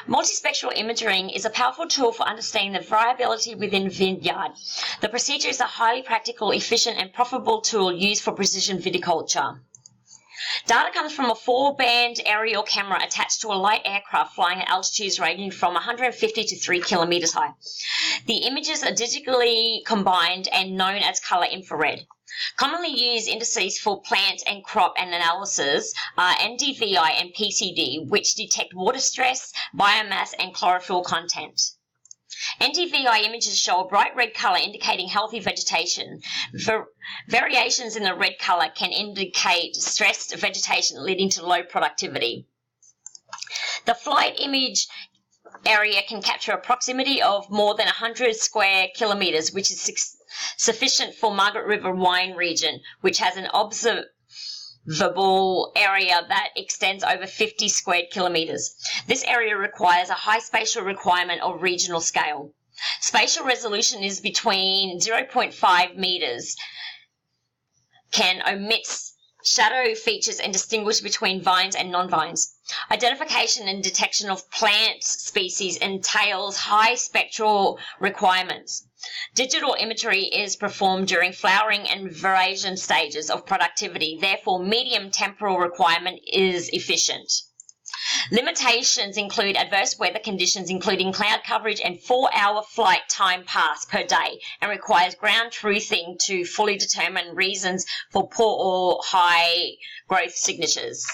Multispectral imaging is a powerful tool for understanding the variability within vineyard. The procedure is a highly practical, efficient, and profitable tool used for precision viticulture. Data comes from a 4-band aerial camera attached to a light aircraft flying at altitudes ranging from 150 to 3 kilometers high. The images are digitally combined and known as color infrared. Commonly used indices for plant and crop analysis are NDVI and PCD, which detect water stress, biomass, and chlorophyll content. NDVI images show a bright red colour indicating healthy vegetation. Variations in the red colour can indicate stressed vegetation leading to low productivity. The flight image area can capture a proximity of more than 100 square kilometres, which is sufficient for Margaret River wine region, which has an observable area that extends over 50 square kilometres. This area requires a high spatial requirement of regional scale. Spatial resolution is between 0.5 metres, can omit shadow features and distinguish between vines and non-vines. Identification and detection of plant species entails high spectral requirements. Digital imagery is performed during flowering and veraison stages of productivity, therefore medium temporal requirement is efficient. Limitations include adverse weather conditions, including cloud coverage and 4-hour flight time pass per day, and requires ground truthing to fully determine reasons for poor or high growth signatures.